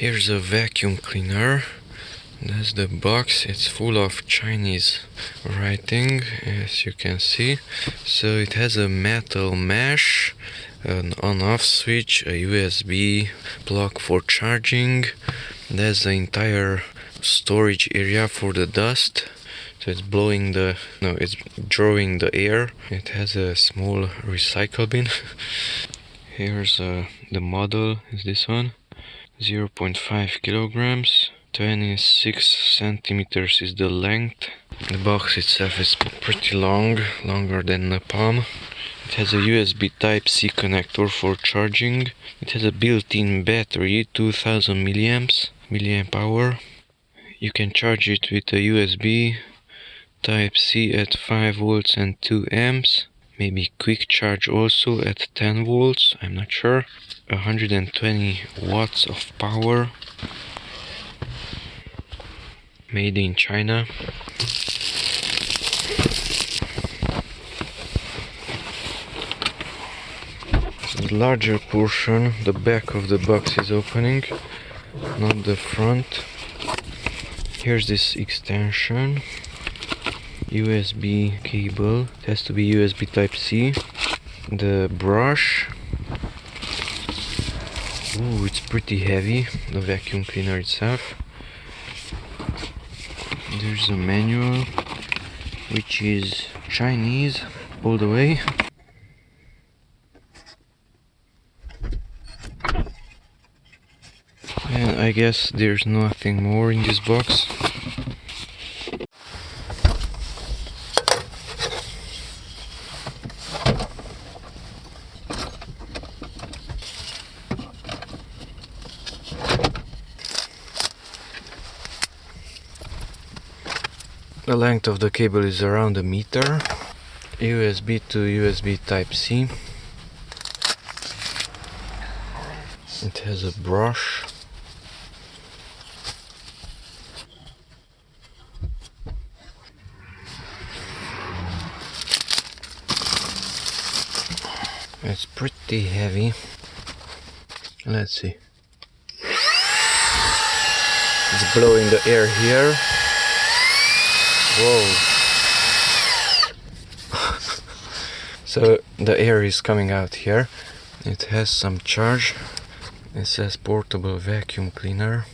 Here's a vacuum cleaner. That's the box. It's full of Chinese writing, as you can see. So it has a metal mesh, an on-off switch, a USB plug for charging. There's the entire storage area for the dust. So it's it's drawing the air. It has a small recycle bin. Here's the model, is this one. 0.5 kilograms. 26 centimeters is the length. The box itself is pretty long, longer than the palm. It has a USB Type-C connector for charging. It has a built-in battery, 2000 milliamp hour. You can charge it with a USB Type-C at 5 volts and 2 amps. Maybe quick charge also at 10 volts, I'm not sure. 120 watts of power. Made in China. The larger portion, the back of the box is opening, not the front. Here's this extension. USB cable. It has to be USB Type-C. The brush. Ooh, it's pretty heavy, the vacuum cleaner itself. There's a manual, which is Chinese all the way. And I guess there's nothing more in this box. The length of the cable is around a meter. USB to USB Type-C. It has a brush. It's pretty heavy. Let's see. It's blowing the air here. Whoa. So the air is coming out here. It has some charge. It says portable vacuum cleaner.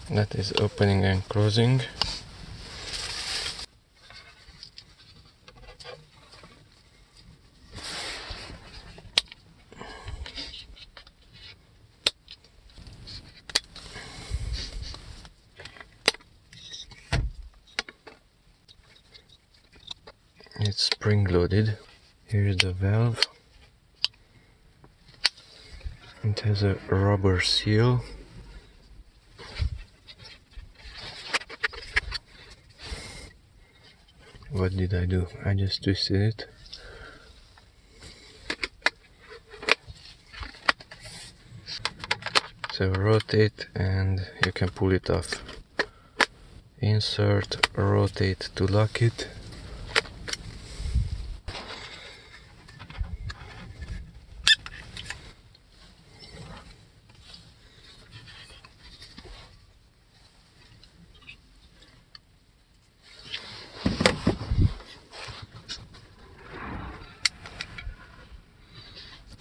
That is opening and closing. It's spring-loaded. Here's the valve. It has a rubber seal. What did I do? I just twisted it. So rotate and you can pull it off. Insert, rotate to lock it.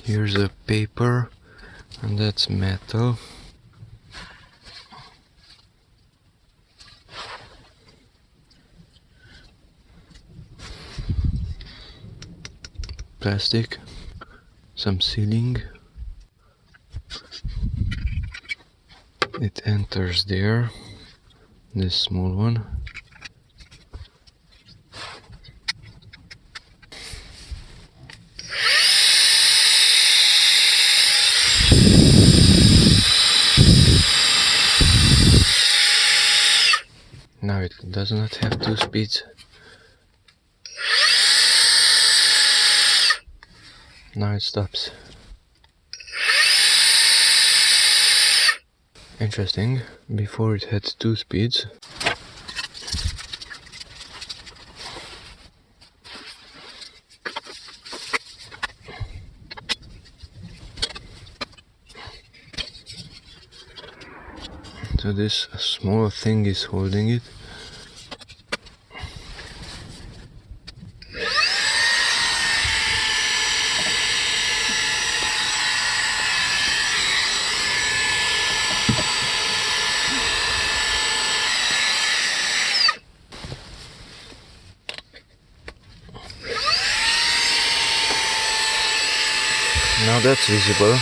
Here's a paper, and that's metal. Plastic, some sealing. It enters there, this small one. Now it does not have 2 speeds. Now it stops. Interesting, before it had 2 speeds. So this small thing is holding it. Now that's visible.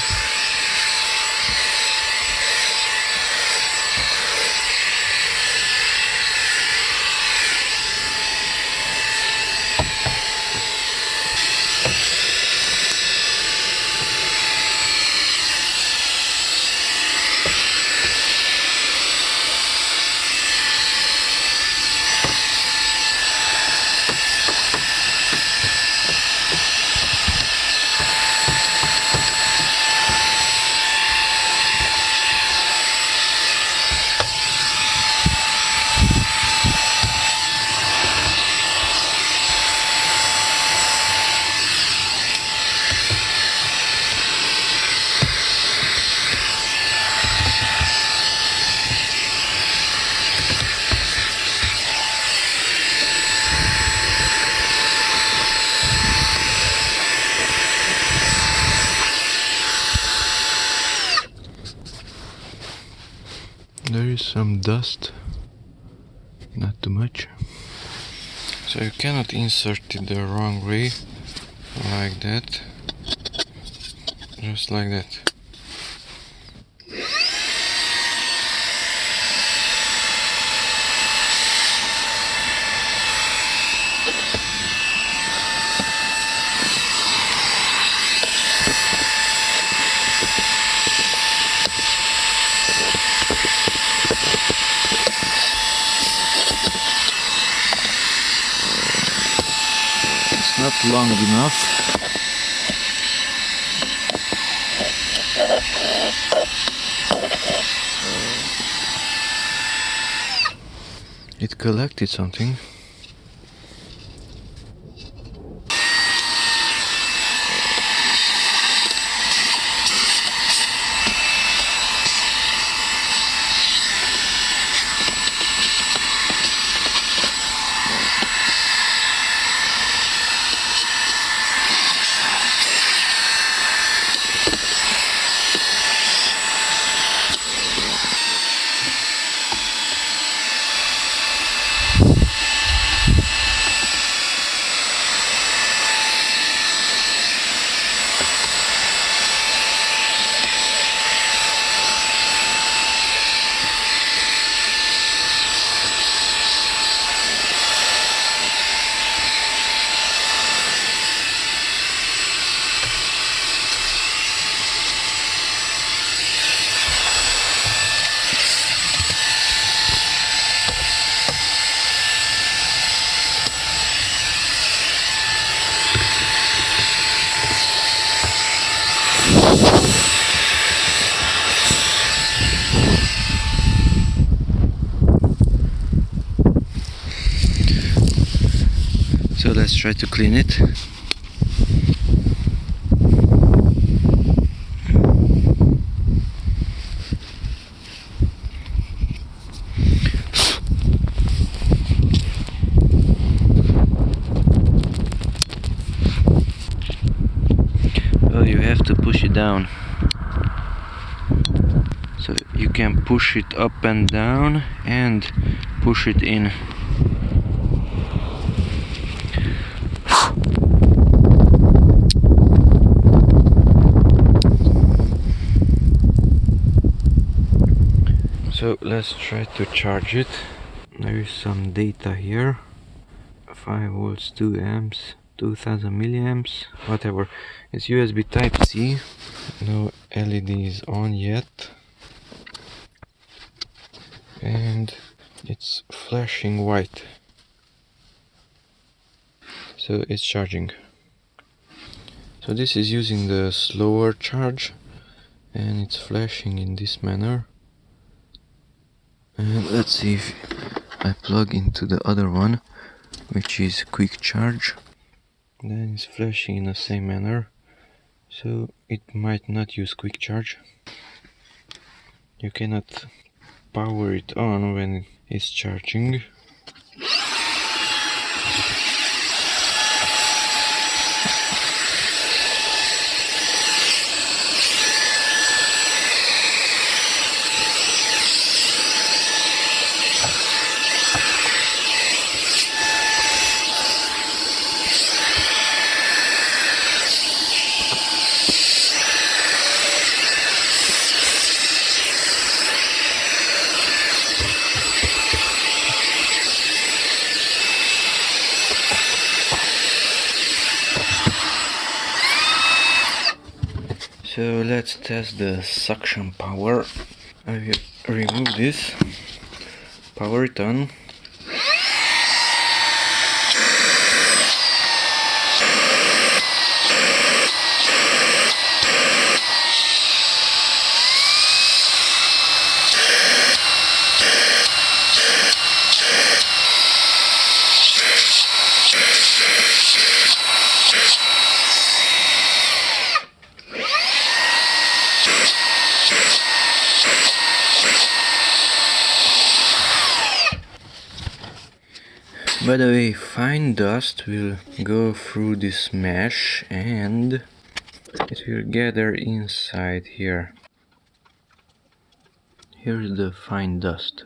There is some dust, not too much. So you cannot insert it the wrong way, like that, just like that. Not long enough. It collected something. So let's try to clean it. Well, you have to push it down. So you can push it up and down and push it in. So let's try to charge it. There is some data here. 5 volts, 2 amps, 2000 milliamps, whatever. It's USB Type C. No LED is on yet. And it's flashing white. So it's charging. So this is using the slower charge and it's flashing in this manner. And let's see if I plug into the other one, which is quick charge. Then it's flashing in the same manner. So it might not use quick charge. You cannot power it on when it's charging. So let's test the suction power. I will remove this, power it on. By the way, fine dust will go through this mesh and it will gather inside here. Here's the fine dust.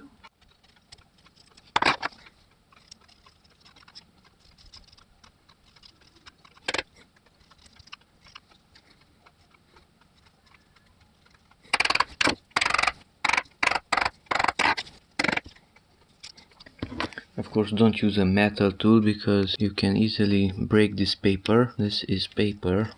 Of course, don't use a metal tool because you can easily break this paper. This is paper.